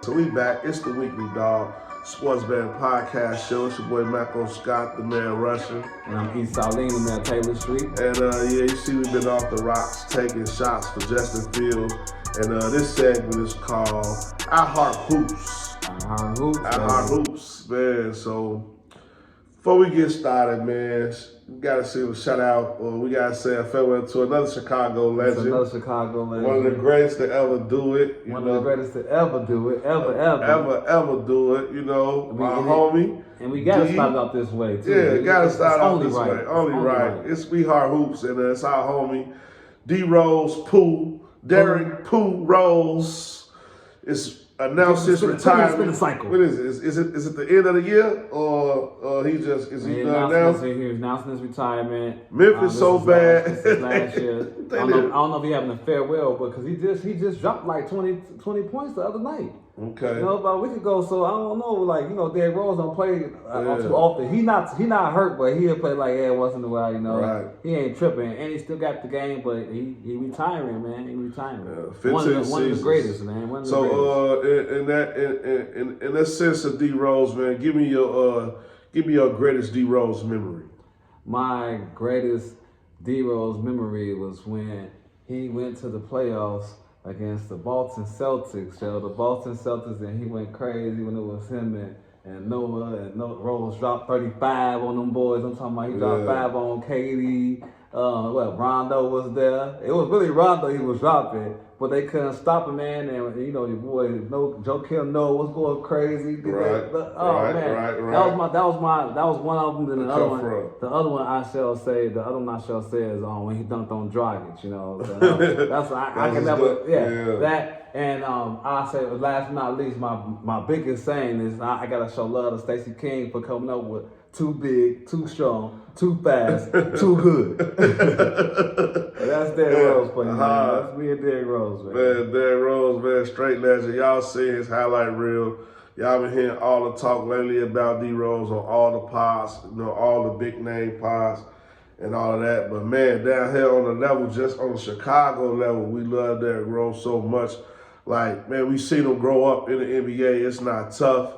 So we back. It's the Weekly Dog Sports Betting Podcast Show. It's your boy M.Scott E, the man Russian. And I'm E. the man Taylor Street. And yeah, you see we've been off the rocks taking shots for Justin Fields. And this segment is called I Heart Hoops. I Heart Hoops, man. So before we get started, man, we gotta say a shout out, or we gotta say a farewell to another Chicago legend. Another Chicago legend. One of the greatest to ever do it. One of the greatest to ever do it. Ever do it, you know. My homie. And we gotta start out this way, too. Yeah, gotta start out this way. Only right. It's We Heart Hoops, and it's our homie, D Rose Pooh, Derek Pooh Rose. It's announced his retirement. What is it? Is it the end of the year, or he just is he done now? He's announcing his retirement. Memphis so bad. This is last year. I don't know if he having a farewell, because he just dropped like 20 points the other night. Okay. You know, about a week ago. So I don't know. Like, you know, Derrick Rose don't play too often. He not hurt, but he'll play like once in a while. You know, right. He ain't tripping, and he still got the game, but he retiring, man. He retiring. One of the greatest, man. One of the greatest. In that sense of D Rose, man, give me your greatest D Rose memory. My greatest D Rose memory was when he went to the playoffs against the Boston Celtics, and he went crazy when it was him and Noah, and Rose dropped 35 on them boys. I'm talking about he dropped 5 on KD. Rondo was there. It was really Rondo he was dropping, but they couldn't stop him, man. And you know, your boy, Joe Noah was going crazy. Right. That was one of them. Then the other one I shall say is when he dunked on Dragic. You know, so I can never that. And I say last but not least, my biggest saying is I gotta show love to Stacey King for coming up with too big, too strong, too fast, too good. That's Derrick Rose for you, man. That's me and Derrick Rose, man. Man, Derrick Rose, man, straight legend. Y'all see his highlight reel. Y'all been hearing all the talk lately about D Rose on all the pods, you know, all the big name pods and all of that. But man, down here on the level, just on the Chicago level, we love Derrick Rose so much. Like, man, we seen him grow up in the NBA. It's not tough.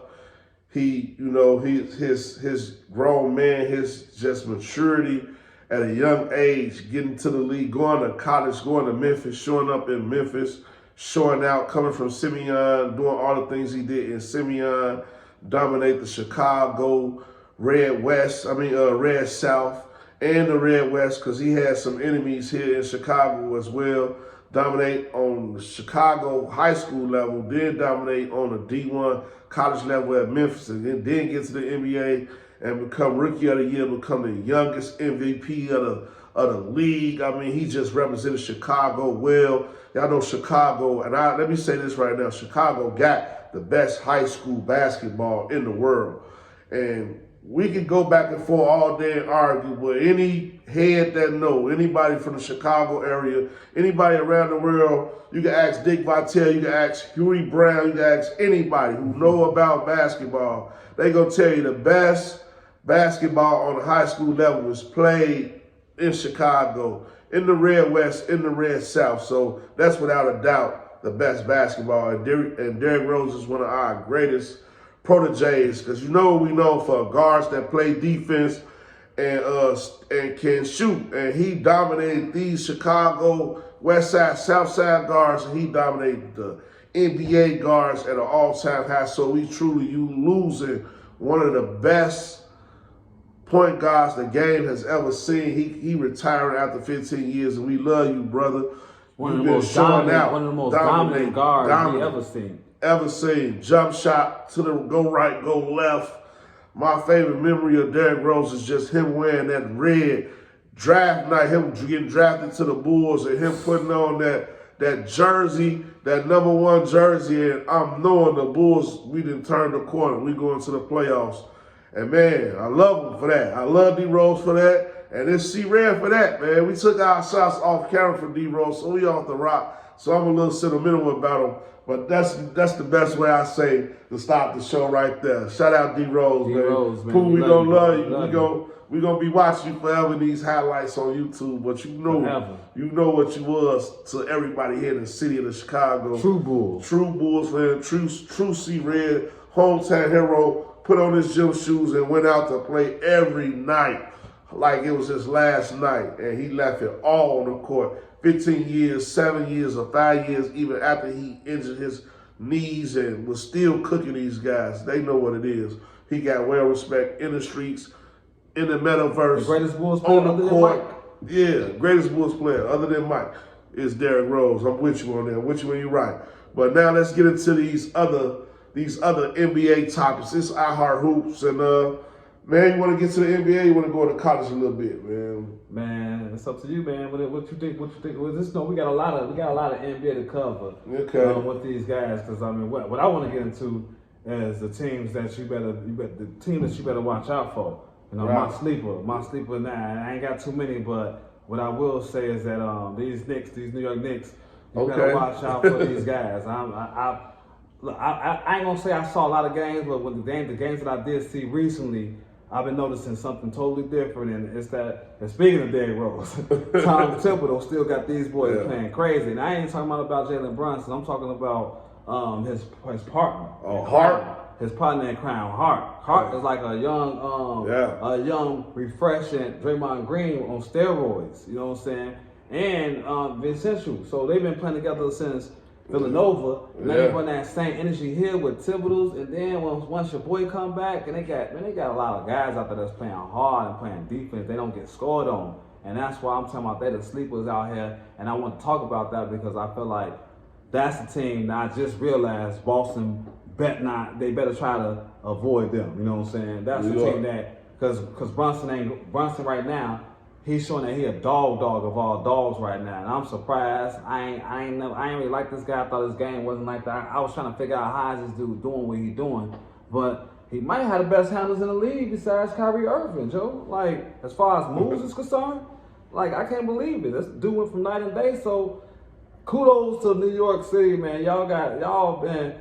He, you know, his grown man, his just maturity at a young age, getting to the league, going to college, going to Memphis, showing up in Memphis, showing out, coming from Simeon, doing all the things he did in Simeon, dominate the Chicago Red South and the Red West, because he had some enemies here in Chicago as well. Dominate on the Chicago high school level, then dominate on the D1 college level at Memphis, and then get to the NBA and become Rookie of the Year, become the youngest MVP of the league. I mean, he just represented Chicago well. Y'all know Chicago, and let me say this right now, Chicago got the best high school basketball in the world. And we can go back and forth all day and argue, but any head that know, anybody from the Chicago area, anybody around the world, you can ask Dick Vitale, you can ask Huey Brown, you can ask anybody who know about basketball. They gonna tell you the best basketball on the high school level is played in Chicago, in the Red West, in the Red South. So that's without a doubt the best basketball. And Derrick Rose is one of our greatest proteges, because you know we know for guards that play defense and can shoot, and he dominated these Chicago West Side, South Side guards, and he dominated the NBA guards at an all-time high. So we truly losing one of the best point guards the game has ever seen. He retired after 15 years, and we love you, brother. One of the most dominant guards we ever seen. Jump shot to the go right, go left. My favorite memory of Derrick Rose is just him wearing that red draft night, him getting drafted to the Bulls, and him putting on that jersey, that #1 jersey, and I'm knowing the Bulls, we didn't turn the corner. We going to the playoffs. And man, I love him for that. I love D Rose for that. And it's SeeRed for that, man. We took our shots off camera for D Rose, so we off the rock. So I'm a little sentimental about him. But that's the best way I say to stop the show right there. Shout out D Rose, man. Rose, man. Pooh, we gonna love you. we're gonna be watching you forever in these highlights on YouTube. But you know what you was to everybody here in the city of Chicago. True Bulls fan, true SeeRed, hometown hero. Put on his gym shoes and went out to play every night like it was his last night, and he left it all on the court. 15 years, 7 years, or 5 years, even after he injured his knees, and was still cooking these guys. They know what it is. He got well respect in the streets, in the metaverse, the greatest Bulls player on the other court. than Mike. Yeah, greatest Bulls player other than Mike is Derrick Rose. I'm with you on that. I'm with you when you're right. But now let's get into these other NBA topics. It's I Heart Hoops, and man, you want to get to the NBA? You want to go to college a little bit, man? Man, it's up to you, man. What you think? What you think? Well, this, no, we got a lot of NBA to cover. Okay. With these guys, because I mean, what I want to get into is the teams that you better watch out for. You know, right. my sleeper. Now I ain't got too many, but what I will say is that these New York Knicks, you better watch out for these guys. I ain't gonna say I saw a lot of games, but with the games that I did see recently, I've been noticing something totally different, and it's that. And speaking of Derrick Rose, Tom Thibodeau still got these boys playing crazy. And I ain't talking about Jalen Brunson. I'm talking about his partner. Oh, Hart. His partner in crime, Hart. Hart is like a young, refreshing Draymond Green on steroids. You know what I'm saying? And Vincenzo. So they've been playing together since Villanova. Now they run that same energy here with Thibodeau, and then once your boy come back, and they got a lot of guys out there that's playing hard and playing defense. They don't get scored on, and that's why I'm talking about they the sleepers out here. And I want to talk about that because I feel like that's the team that I just realized Boston they better try to avoid them. You know what I'm saying? That's the team that because Brunson right now. He's showing that he a dog of all dogs right now, and I'm surprised. I ain't really like this guy. I thought his game wasn't like that. I was trying to figure out how is this dude doing what he's doing, but he might have the best handlers in the league besides Kyrie Irving, Joe. Like as far as moves is concerned, like I can't believe it. This dude went from night and day. So kudos to New York City, man. Y'all been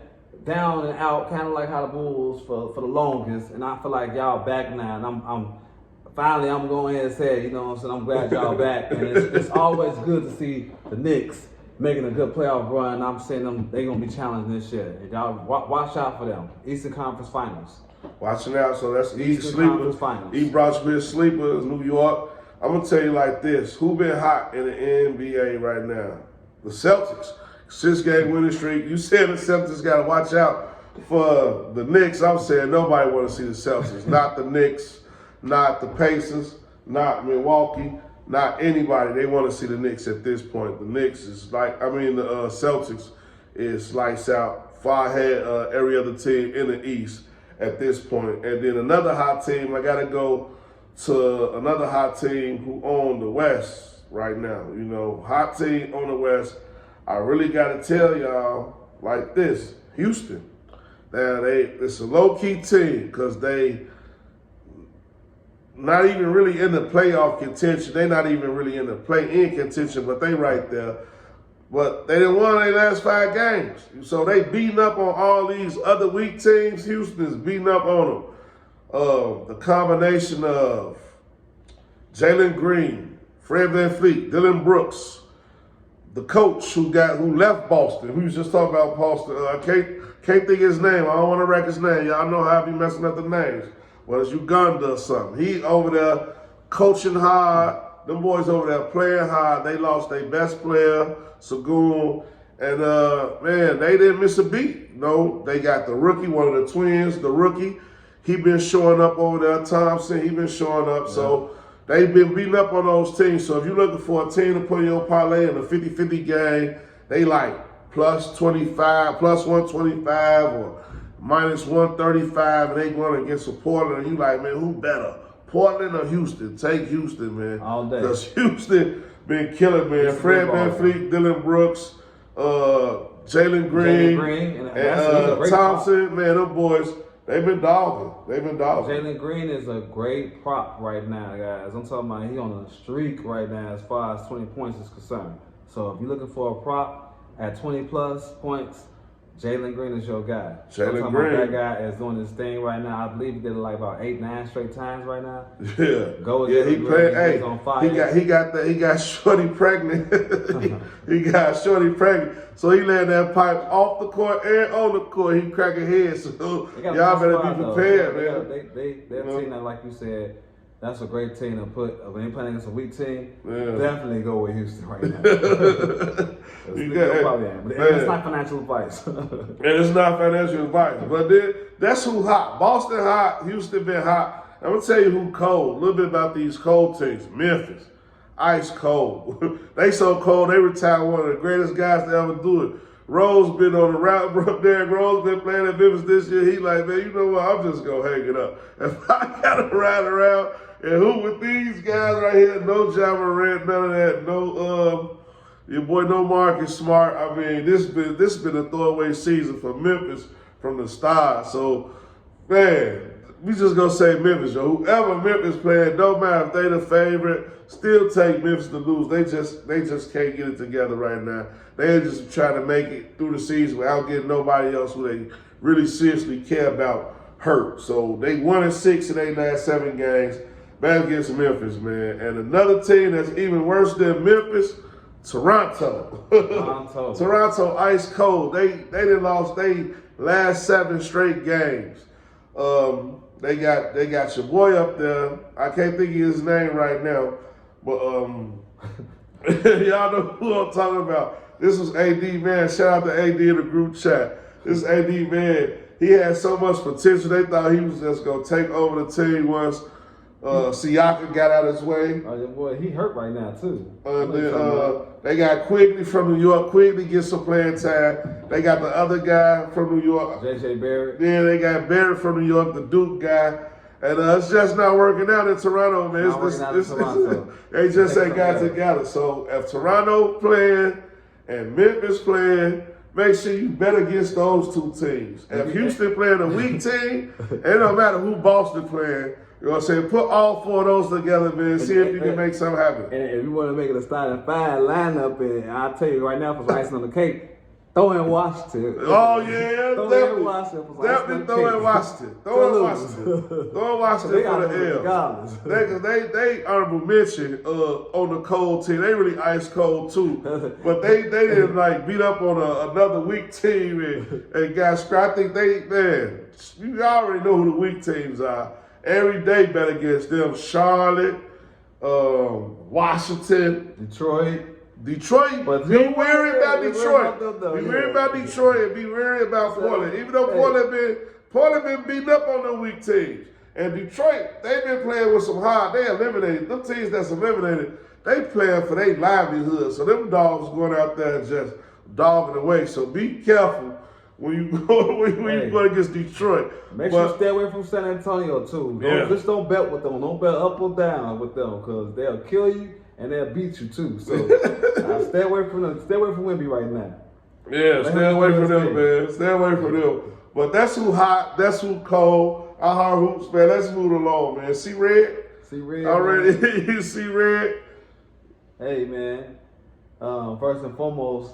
down and out, kind of like how the Bulls for the longest, and I feel like y'all back now, and I'm going ahead and say, you know what I'm saying, I'm glad y'all back. And it's always good to see the Knicks making a good playoff run. I'm saying they're going to be challenged this year. And y'all watch out for them. Eastern Conference Finals. Watching out. So that's Eastern Conference Finals. E brought you his sleepers, New York. I'm going to tell you like this. Who been hot in the NBA right now? The Celtics. 6-game winning streak. You said the Celtics got to watch out for the Knicks. I'm saying nobody want to see the Celtics. Not the Knicks. Not the Pacers, not Milwaukee, not anybody. They want to see the Knicks at this point. The Knicks is the Celtics is lights out, far ahead every other team in the East at this point. And then another hot team, I got to go to another hot team who own the West right now. You know, hot team on the West. I really got to tell y'all like this, Houston. Now, it's a low-key team because they not even really in the playoff contention. They're not even really in the play-in contention, but they right there. But they didn't win their last 5 games. So they beating up on all these other weak teams. Houston's beating up on them. The combination of Jalen Green, Fred VanVleet, Dylan Brooks, the coach who left Boston. We was just talking about Boston. I can't think of his name. I don't want to wreck his name. Y'all know how I be messing up the names. Well, it's Uganda or something. He over there coaching hard. Them boys over there playing hard. They lost their best player, Sagoon. And, man, they didn't miss a beat. No, they got the rookie, one of the twins, the rookie. He been showing up over there. Thompson, he been showing up. Yeah. So they've been beating up on those teams. So if you're looking for a team to put in your parlay in a 50-50 game, they like plus 25, plus 125 or minus 135, and they going against Portland, and you like, man, who better? Portland or Houston? Take Houston, man. All day. Because Houston been killing, man. Fred VanVleet, Dylan Brooks, Jalen Green, and Thompson, man, them boys, they've been dogging. Jalen Green is a great prop right now, guys. I'm talking about he on a streak right now as far as 20 points is concerned. So if you're looking for a prop at 20 plus points, Jalen Green is your guy. Jalen Green. That guy is doing his thing right now. I believe he did it like about 8, 9 straight times right now. Yeah. Go with he played. Hey, he's on fire. He got Shorty pregnant. he got Shorty pregnant. So he let that pipe off the court and on the court. He cracking heads. So y'all better be prepared, man. They're a team that, like you said, that's a great team to put. When they're playing against a weak team, definitely go with Houston right now. It's not financial advice. And it's not financial advice. But that's who hot. Boston hot. Houston been hot. I'm going to tell you who cold. A little bit about these cold teams. Memphis. Ice cold. They so cold, they retired one of the greatest guys to ever do it. Rose been on the route, bro. Derrick Rose been playing at Memphis this year. He like, man, you know what? I'm just going to hang it up. If I got to ride around and hoop with these guys right here, no Ja Morant, none of that, no, your boy, no Marcus Smart. I mean, this been a throwaway season for Memphis from the start. So, man, we just gonna say Memphis, yo. Whoever Memphis playing, don't matter if they the favorite, still take Memphis to lose. They just can't get it together right now. They just trying to make it through the season without getting nobody else who they really seriously care about hurt. So they 1-6 in their last 7 games. Back against Memphis, man. And another team that's even worse than Memphis, Toronto. Toronto ice cold. They done lost their last 7 straight games. They got your boy up there. I can't think of his name right now, but y'all know who I'm talking about. This was AD, man. Shout out to AD in the group chat. This AD, man, he had so much potential. They thought he was just gonna take over the team once Siakam got out of his way. Oh, yeah, boy, he hurt right now too. They got Quigley from New York. Quigley gets some playing time. They got the other guy from New York, J.J. Barrett. Yeah, they got Barrett from New York, the Duke guy. And it's just not working out in Toronto, man. They just ain't got together. So if Toronto playing and Memphis playing, make sure you bet against those 2 teams. If Houston playing a weak team, it don't matter who Boston playing. You know what I'm saying? Put all 4 of those together, man. See if you can make something happen. And if you want to make it a starting 5 lineup, and I'll tell you right now, for icing on the cake, throw in Washington. Oh, yeah. Throw in Washington. Definitely throw in Washington. Throw in Washington for the L. They honorable mention on the cold team. They really ice cold, too. But they didn't, like, beat up on another weak team and got scrapped. I think man, you already know who the weak teams are. Every day bet against them. Charlotte, Washington, Detroit. But be wary about Detroit. Be wary about Detroit and be wary about Portland. Even though Portland been beating up on them weak teams. And Detroit, they've been playing with some hard. They eliminated. Them teams that's eliminated, they playing for their livelihood. So them dogs going out there and just dogging away. So be careful when you go against Detroit. Make sure you stay away from San Antonio too. Just don't bet with them. Don't bet up or down with them because they'll kill you and they'll beat you too. So stay away from them. Stay away from Wemby right now. Yeah, stay away from them, man. Stay away from them. But that's who hot. That's who cold. Our hard hoops, man. Let's move along, man. SeeRed. Already, you SeeRed. Hey, man. First and foremost,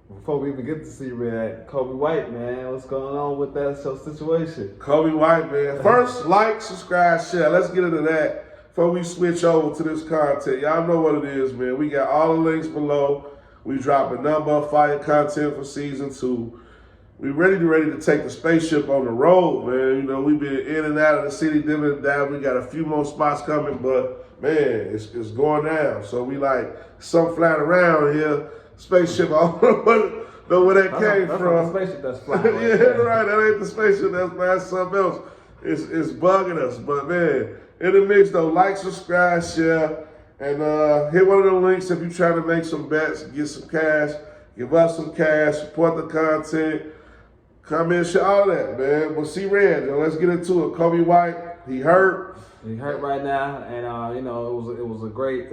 before we even get to SeeRed, Kobe White, man, what's going on with that situation? Kobe White, man. First, like, subscribe, share. Let's get into that before we switch over to this content. Y'all know what it is, man. We got all the links below. We dropping number of fire content for season 2. We ready to take the spaceship on the road, man. You know, we've been in and out of the city, dipping and down. We got a few more spots coming, but man, it's going down. So we like some flying around here. Spaceship, I don't know where that came from. That's the spaceship that's flying. Yeah, right. That ain't the spaceship that's flying. Something else. It's bugging us. But man, in the mix though, like, subscribe, share, and hit one of the links if you're trying to make some bets, get some cash, give us some cash, support the content, comment, share, all that, man. But SeeRed, let's get into it. Kobe White, he hurt. He hurt right now, and you know it was a great.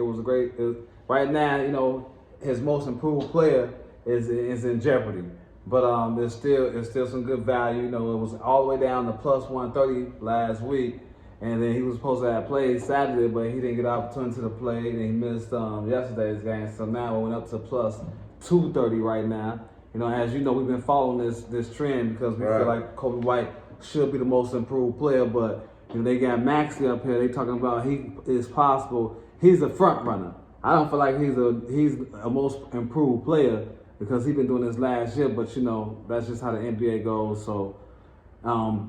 Right now, you know, his most improved player is in jeopardy. But there's still some good value. You know, it was all the way down to plus 130 last week. And then he was supposed to have played Saturday, but he didn't get an opportunity to play. And he missed yesterday's game. So now it went up to plus 230 right now. You know, as you know, we've been following this trend because we feel like Kobe White should be the most improved player, but you know, they got Maxey up here. They talking about he is possible. He's a front runner. I don't feel like he's a most improved player because he's been doing this last year. But you know, that's just how the NBA goes. So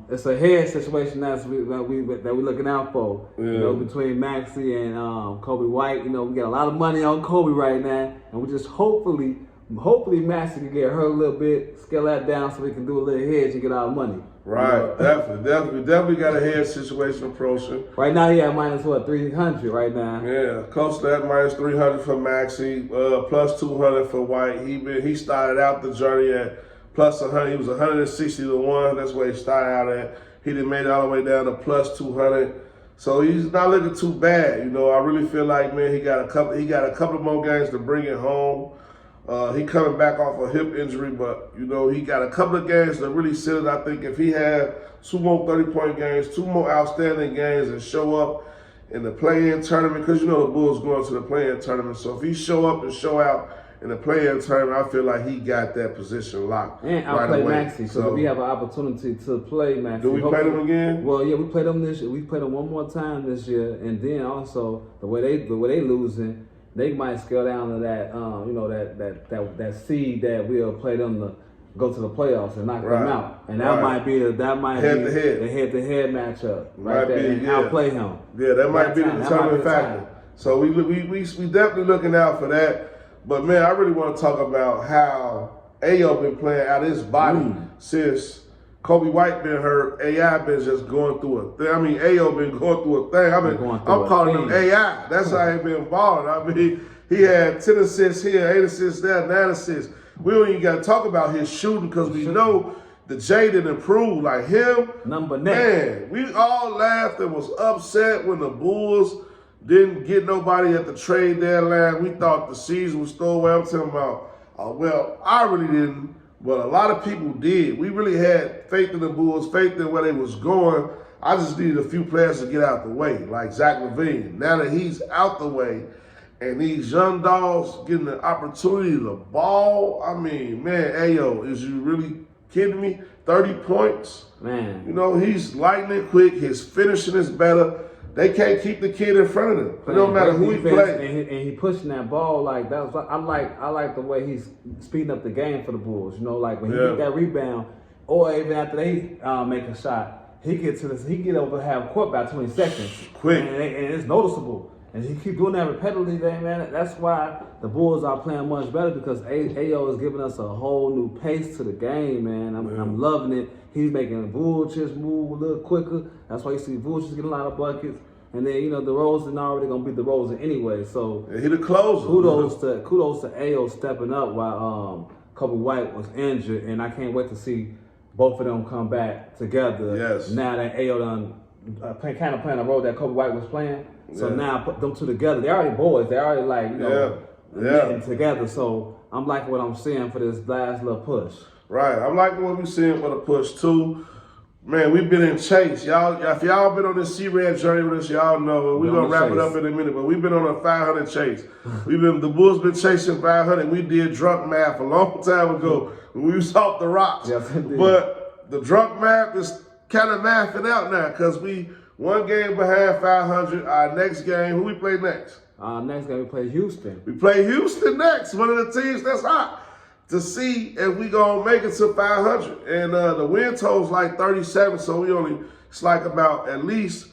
it's a head situation that we're looking out for. Yeah. You know, between Maxey and Kobe White. You know, we got a lot of money on Kobe right now, and we just hopefully Maxey can get hurt a little bit, scale that down so we can do a little hedge and get our money. Right, you know? definitely got a head situation approaching. Right now he at minus 300 right now. Yeah, close to that minus 300 for Maxey, plus 200 for White. He started out the journey at plus 100. He was 160 to 1. That's where he started out at. He done made it all the way down to plus 200. So he's not looking too bad. You know, I really feel like, man, he got a couple more games to bring it home. He coming back off a hip injury, but, you know, he got a couple of games to really sit it. I think if he had 2 more 30-point games, 2 more outstanding games and show up in the play-in tournament, because, you know, the Bulls going to the play-in tournament. So if he show up and show out in the play-in tournament, I feel like he got that position locked and right away. Maxey, so we have an opportunity to play Maxey. Do we play them again? Well, yeah, we played them this year. We played them one more time this year, and then also the way they losing, they might scale down to that, you know, that seed that we'll play them to go to the playoffs and knock them out, and that might be the head-to-head matchup right there, and outplay him. Yeah, that might be the determining factor. So we definitely looking out for that. But man, I really want to talk about how Ayo been playing out of his body since Kobe White been hurt. AI been just going through a thing. I mean, Ayo been going through a thing. I'm calling him AI. That's how he been balling. I mean, he had 10 assists here, 8 assists there, 9 assists. We don't even got to talk about his shooting because we know the J didn't improve like him. Man, we all laughed and was upset when the Bulls didn't get nobody at the trade deadline. We thought the season was still away. I'm talking about, well, I really didn't. But a lot of people did. We really had faith in the Bulls, faith in where they was going. I just needed a few players to get out the way, like Zach LaVine. Now that he's out the way and these young dogs getting the opportunity to ball, I mean, man, Ayo, is you really kidding me? 30 points? Man. You know, he's lightning quick. His finishing is better. They can't keep the kid in front of them. It don't matter who he plays. And he pushing that ball like that. I like the way he's speeding up the game for the Bulls. You know, like when he get that rebound, or even after they make a shot, he get over half court by 20 seconds. Quick. And it's noticeable. And he keep doing that repetitively, man. That's why the Bulls are playing much better because Ayo is giving us a whole new pace to the game, man. I'm loving it. He's making Vucevic move a little quicker. That's why you see Vucevic getting a lot of buckets. And then, you know, DeRozan already going to be DeRozan anyway. So he the closer. Kudos to Ayo stepping up while Kobe White was injured. And I can't wait to see both of them come back together. Yes. Now that Ayo done kind of playing a role that Kobe White was playing. So now put them two together. They're already boys. They're already like, you know, getting together. So I'm liking what I'm seeing for this last little push. Right. I'm liking what we're seeing for the push too. Man, we've been in chase. Y'all, if y'all been on this SeeRed journey with us, y'all know. We're going to wrap it up in a minute, but we've been on a 500 chase. The Bulls been chasing 500. We did drunk math a long time ago when we was off the rocks. Yes, indeed. But the drunk math is kind of mathing out now because we one game behind 500. Our next game, who we play next? Next game we play Houston. We play Houston next, one of the teams that's hot, to see if we gonna make it to 500. And the win total's like 37, so it's like about at least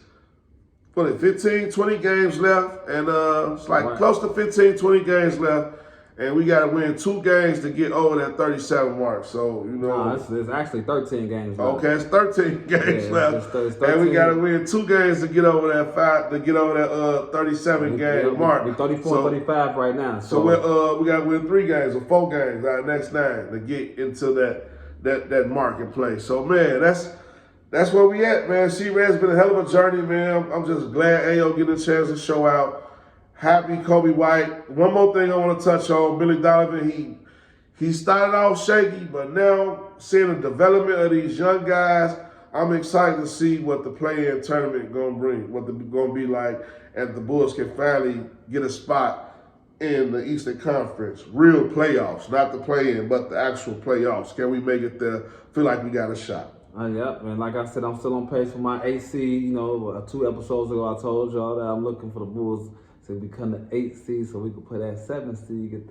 15, 20 games left, and it's like close to 15, 20 games left. And we got to win 2 games to get over that 37 mark. So, you know. It's actually 13 games left. Okay, it's 13 games left. It's 13. And we got to win 2 games to get over that 37 game mark. We're 34, 35 right now. So we got to win 3 games or 4 games our next 9 to get into that marketplace. So, man, that's where we at, man. SeeRed's been a hell of a journey, man. I'm just glad Ayo getting a chance to show out. Happy Kobe White. One more thing I want to touch on. Billy Donovan, he started off shaky, but now seeing the development of these young guys, I'm excited to see what the play-in tournament going to bring, what it's going to be like, and the Bulls can finally get a spot in the Eastern Conference, real playoffs, not the play-in, but the actual playoffs. Can we make it there? Feel like we got a shot. Yep, and like I said, I'm still on pace for my 8 seed. You know, 2 episodes ago, I told y'all that I'm looking for the Bulls to become the 8 seed so we can play that 7 seed,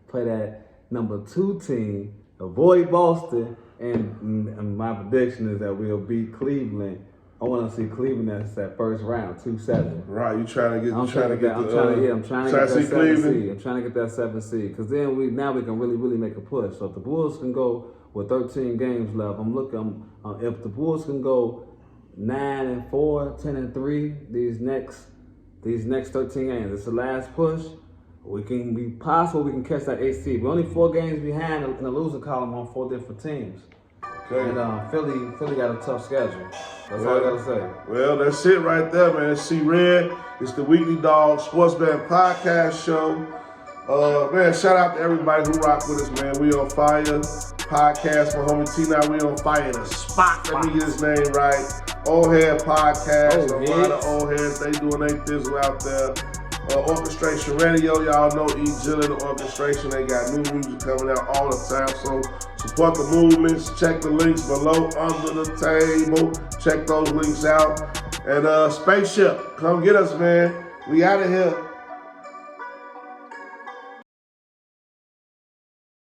play that number 2 team, avoid Boston, and my prediction is that we'll beat Cleveland. I want to see Cleveland as that first round, 2-7. Right, you trying to get? I'm trying to get that 7 seed. I'm trying to get that 7 seed because then we can really make a push. So if the Bulls can go with 13 games left, I'm looking. If the Bulls can go 9-4, 10-3, these next 13 games, it's the last push. We can be possible. We can catch that 8 seed. We're only 4 games behind in the losing column on 4 different teams. Okay. And Philly got a tough schedule. That's all I gotta say. Well, that's it right there, man. SeeRed. It's the Weekly Dog Sports Bet Podcast Show. Man, shout out to everybody who rock with us, man. We on fire. Podcast for homie T. Now we on fire. The spot. Let me get his name right. Old Head Podcast. A lot of old heads. They doing their thizzle out there. Orchestration Radio, y'all know E. Jill in the orchestration. They got new music coming out all the time. So support the movements. Check the links below under the table. Check those links out. And Spaceship, come get us, man. We out of here.